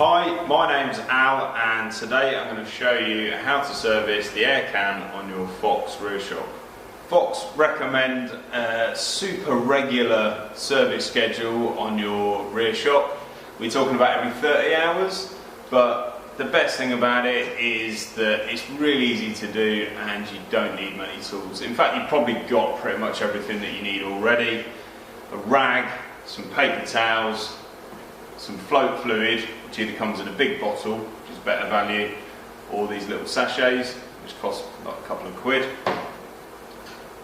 Hi, my name's Al and today I'm going to show you how to service the air can on your Fox rear shock. Fox recommend a super regular service schedule on your rear shock. We're talking about every 30 hours, but the best thing about it is that it's really easy to do and you don't need many tools. In fact, you've probably got pretty much everything that you need already. A rag, some paper towels, some float fluid, which either comes in a big bottle, which is better value, or these little sachets, which cost like a couple of quid.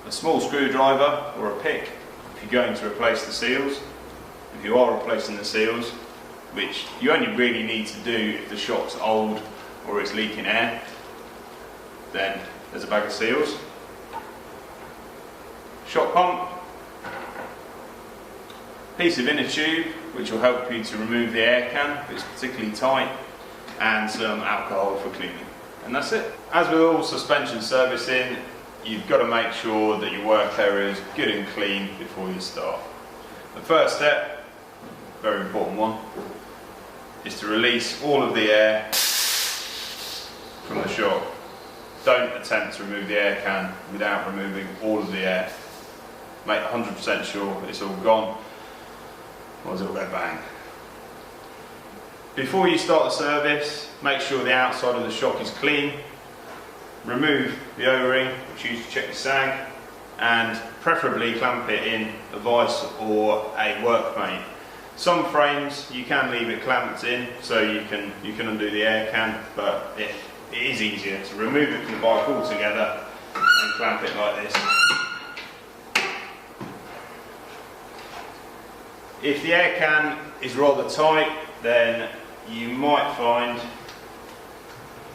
A small screwdriver or a pick if you're going to replace the seals. If you are replacing the seals, which you only really need to do if the shock's old or it's leaking air, then there's a bag of seals. Shock pump, piece of inner tube which will help you to remove the air can if it's particularly tight, and some alcohol for cleaning. And that's it. As with all suspension servicing, you've got to make sure that your work area is good and clean before you start. The first step, very important one, is to release all of the air from the shock. Don't attempt to remove the air can without removing all of the air. Make 100% sure it's all gone, otherwise it'll go bang. Before you start the service, make sure the outside of the shock is clean. Remove the O-ring, which you use to check the sag, and preferably clamp it in a vise or a workmate. Some frames you can leave it clamped in, so you can undo the air can, but it is easier to remove it from the bike altogether and clamp it like this. If the air can is rather tight, then you might find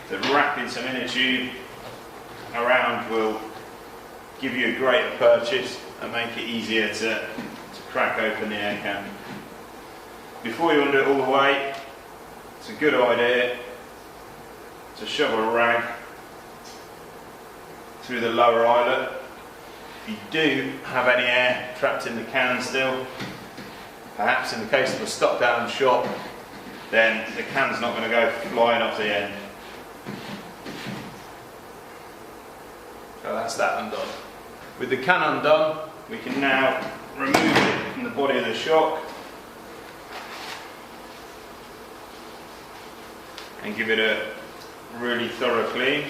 that wrapping some inner tube around will give you a greater purchase and make it easier to crack open the air can. Before you undo it all the way, it's a good idea to shove a rag through the lower eyelet. If you do have any air trapped in the can still, perhaps in the case of a stop down shop, then the can's not going to go flying off the end. So that's that undone. With the can undone, we can now remove it from the body of the shock and give it a really thorough clean.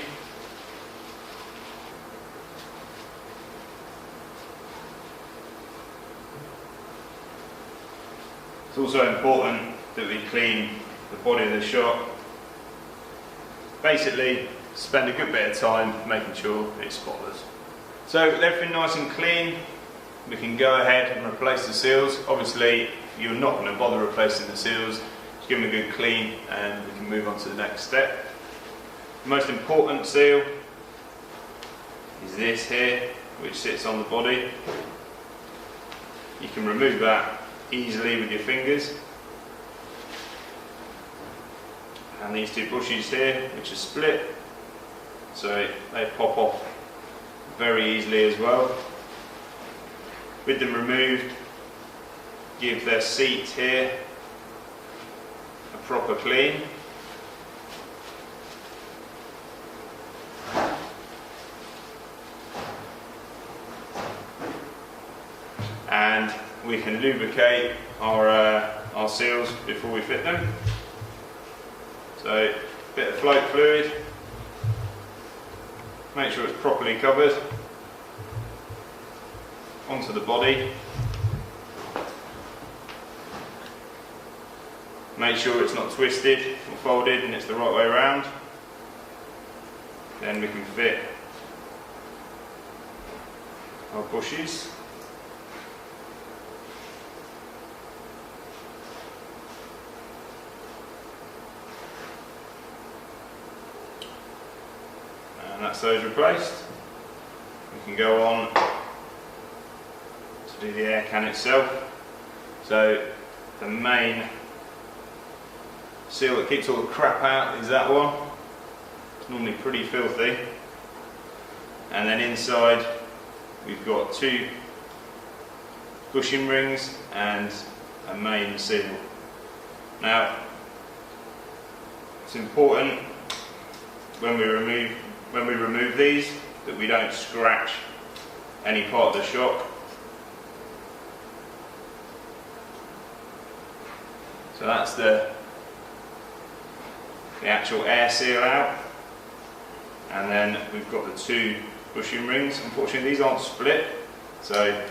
It's also important that we clean the body of the shock. Basically, spend a good bit of time making sure it's spotless. So with everything nice and clean, we can go ahead and replace the seals. Obviously, you're not going to bother replacing the seals. Just give them a good clean and we can move on to the next step. The most important seal is this here, which sits on the body. You can remove that easily with your fingers. And these two bushes here, which are split, so they pop off very easily as well. With them removed, give their seat here a proper clean. And we can lubricate our seals before we fit them. So, a bit of float fluid, make sure it's properly covered, onto the body. Make sure it's not twisted or folded and it's the right way around. Then we can fit our bushes. And that's those replaced. We can go on to do the air can itself. So the main seal that keeps all the crap out is that one. It's normally pretty filthy. And then inside we've got two bushing rings and a main seal. Now, It's important when we remove these that we don't scratch any part of the shock. So that's the actual air seal out, and then we've got the two bushing rings. Unfortunately these aren't split, so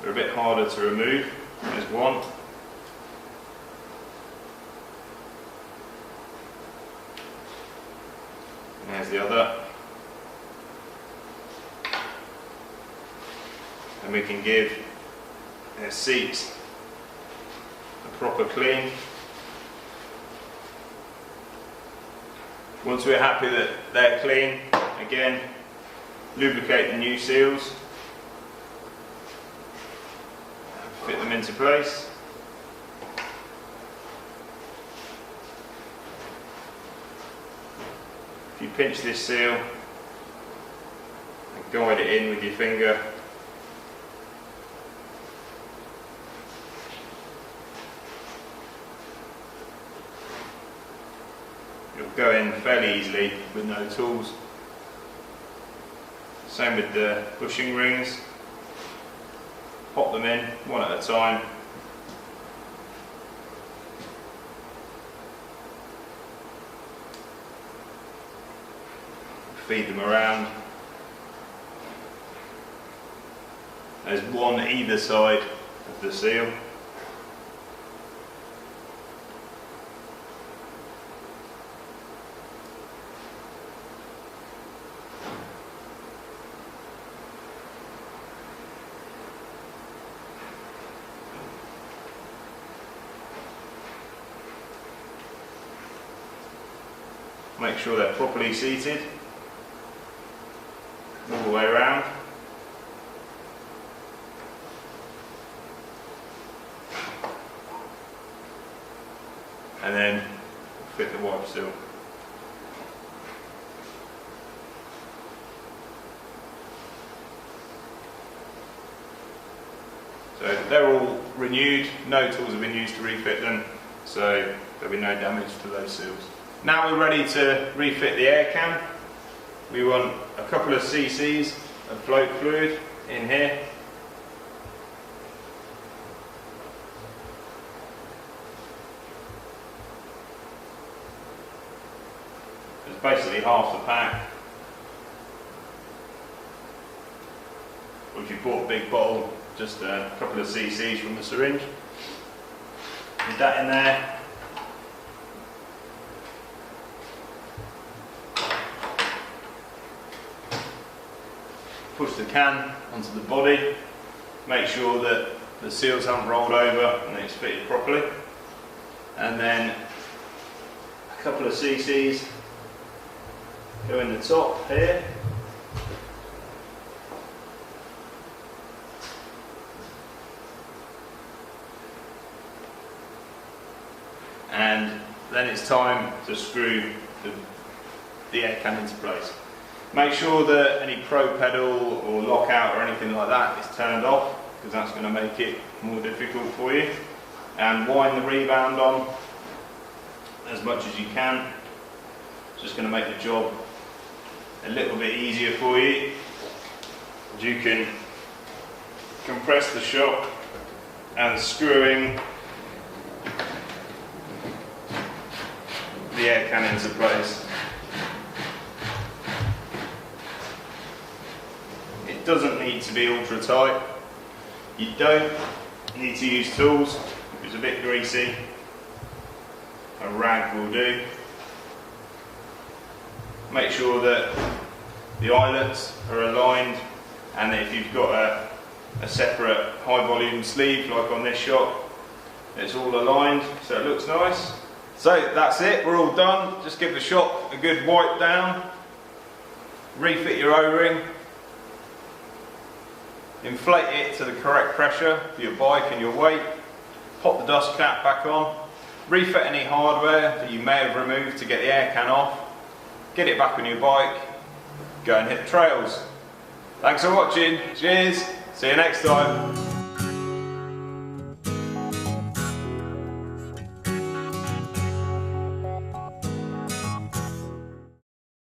they're a bit harder to remove. There's one. And there's the other. And we can give their seats a proper clean. Once we're happy that they're clean, again, lubricate the new seals, fit them into place. If you pinch this seal and guide it in with your finger, it'll go in fairly easily with no tools. Same with the bushing rings. Pop them in one at a time. Feed them around. There's one either side of the seal. Make sure they're properly seated all the way around. And then fit the wipe seal. So they're all renewed, no tools have been used to refit them, so there'll be no damage to those seals. Now we're ready to refit the air can. We want a couple of cc's of float fluid in here. It's basically half the pack. Or if you bought a big bottle, just a couple of cc's from the syringe. Put that in there. Push the can onto the body, make sure that the seals haven't rolled over and it's fitted properly, and then a couple of cc's go in the top here, and then it's time to screw the air can into place. Make sure that any pro pedal or lockout or anything like that is turned off, because that's going to make it more difficult for you. And wind the rebound on as much as you can. It's just going to make the job a little bit easier for you. You can compress the shock and screwing the air can into place. It doesn't need to be ultra tight. You don't need to use tools. If it's a bit greasy, a rag will do. Make sure that the eyelets are aligned, and if you've got a separate high volume sleeve like on this shot, it's all aligned so it looks nice. So that's it, we're all done. Just give the shop a good wipe down, refit your O-ring, inflate it to the correct pressure for your bike and your weight, pop the dust cap back on, refit any hardware that you may have removed to get the air can off, get it back on your bike, go and hit the trails. Thanks for watching, cheers, see you next time.